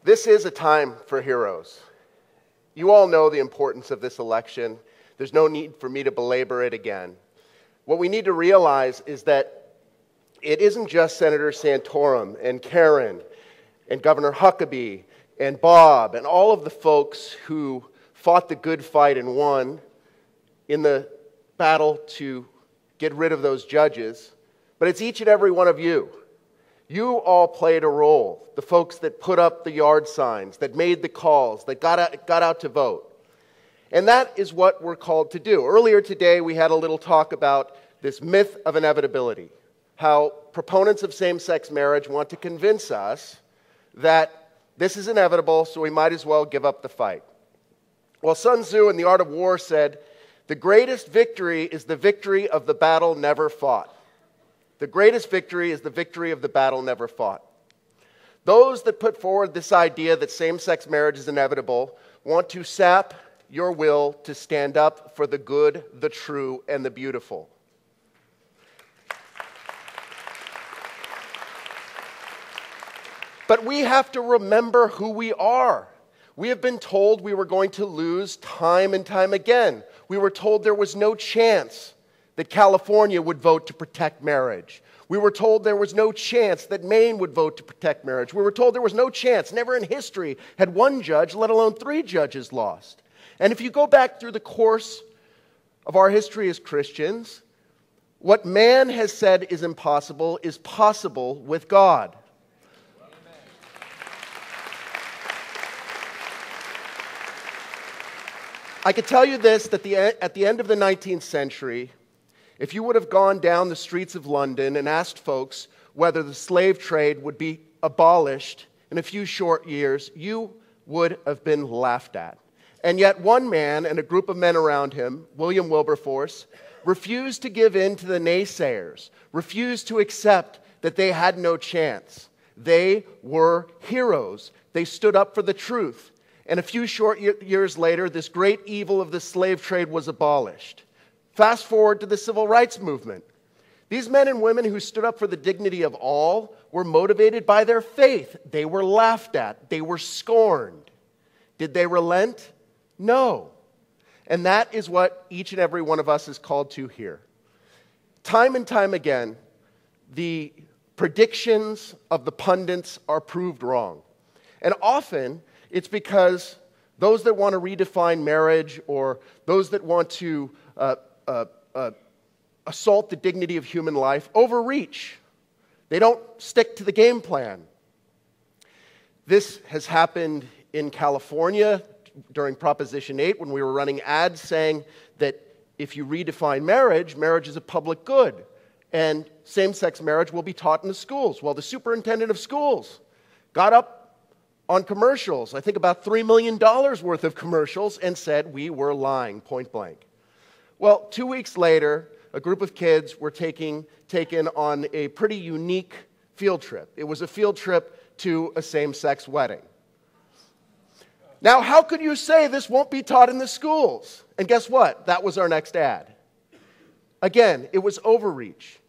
This is a time for heroes. You all know the importance of this election. There's no need for me to belabor it again. What we need to realize is that it isn't just Senator Santorum and Karen and Governor Huckabee and Bob and all of the folks who fought the good fight and won in the battle to get rid of those judges, but it's each and every one of you. You all played a role. The folks that put up the yard signs, that made the calls, that got out to vote. And that is what we're called to do. Earlier today, we had a little talk about this myth of inevitability, how proponents of same-sex marriage want to convince us that this is inevitable, so we might as well give up the fight. Well, Sun Tzu in The Art of War said, "The greatest victory is the victory of the battle never fought." The greatest victory is the victory of the battle never fought. Those that put forward this idea that same-sex marriage is inevitable want to sap your will to stand up for the good, the true, and the beautiful. But we have to remember who we are. We have been told we were going to lose time and time again. We were told there was no chance that California would vote to protect marriage. We were told there was no chance that Maine would vote to protect marriage. We were told there was no chance. Never in history had one judge, let alone 3 judges, lost. And if you go back through the course of our history as Christians, what man has said is impossible is possible with God. I could tell you this, that at the end of the 19th century, if you would have gone down the streets of London and asked folks whether the slave trade would be abolished in a few short years, you would have been laughed at. And yet one man and a group of men around him, William Wilberforce, refused to give in to the naysayers, refused to accept that they had no chance. They were heroes. They stood up for the truth. And a few short years later, this great evil of the slave trade was abolished. Fast forward to the civil rights movement. These men and women who stood up for the dignity of all were motivated by their faith. They were laughed at. They were scorned. Did they relent? No. And that is what each and every one of us is called to here. Time and time again, the predictions of the pundits are proved wrong. And often, it's because those that want to redefine marriage or those that want to assault the dignity of human life overreach. They don't stick to the game plan. This has happened in California during Proposition 8 when we were running ads saying that if you redefine marriage, marriage is a public good and same-sex marriage will be taught in the schools. Well, the superintendent of schools got up on commercials, I think about $3 million worth of commercials, and said we were lying, point blank. Well, 2 weeks later, a group of kids were taken on a pretty unique field trip. It was a field trip to a same-sex wedding. Now, how could you say this won't be taught in the schools? And guess what? That was our next ad. Again, it was overreach.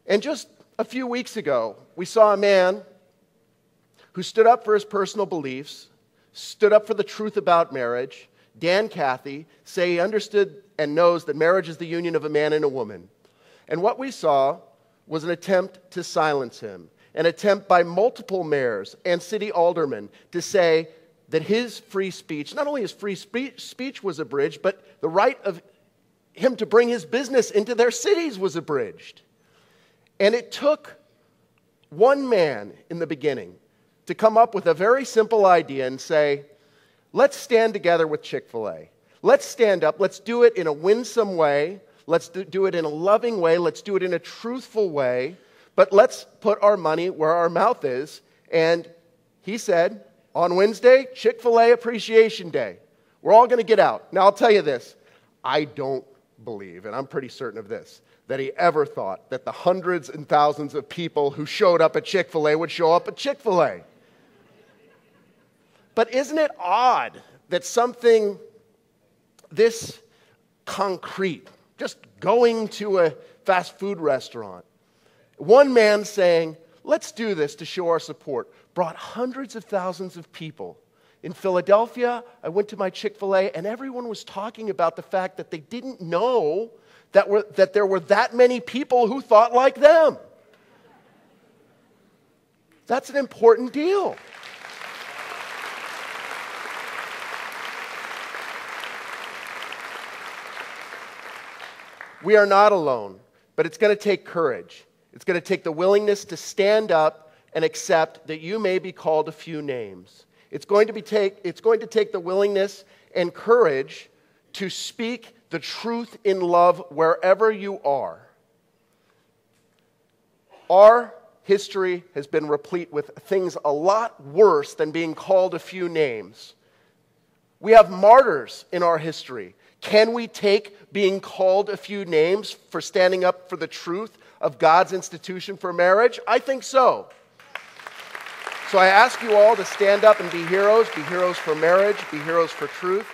And just a few weeks ago, we saw a man who stood up for his personal beliefs, stood up for the truth about marriage, Dan Cathy, say he understood and knows that marriage is the union of a man and a woman. And what we saw was an attempt to silence him, an attempt by multiple mayors and city aldermen to say that his free speech, not only his free speech was abridged, but the right of him to bring his business into their cities was abridged. And it took one man in the beginning to come up with a very simple idea and say, let's stand together with Chick-fil-A. Let's stand up. Let's do it in a winsome way. Let's do it in a loving way. Let's do it in a truthful way. But let's put our money where our mouth is. And he said, on Wednesday, Chick-fil-A Appreciation Day. We're all going to get out. Now, I'll tell you this. I don't believe, and I'm pretty certain of this, that he ever thought that the hundreds and thousands of people who showed up at Chick-fil-A would show up at Chick-fil-A. But isn't it odd that something this concrete, just going to a fast food restaurant, one man saying, let's do this to show our support, brought hundreds of thousands of people. In Philadelphia, I went to my Chick-fil-A, and everyone was talking about the fact that they didn't know that there were that many people who thought like them. That's an important deal. We are not alone, but it's going to take courage. It's going to take the willingness to stand up and accept that you may be called a few names. It's going to take the willingness and courage to speak the truth in love wherever you are. Our history has been replete with things a lot worse than being called a few names. We have martyrs in our history. Can we take being called a few names for standing up for the truth of God's institution for marriage? I think so. So I ask you all to stand up and be heroes for marriage, be heroes for truth.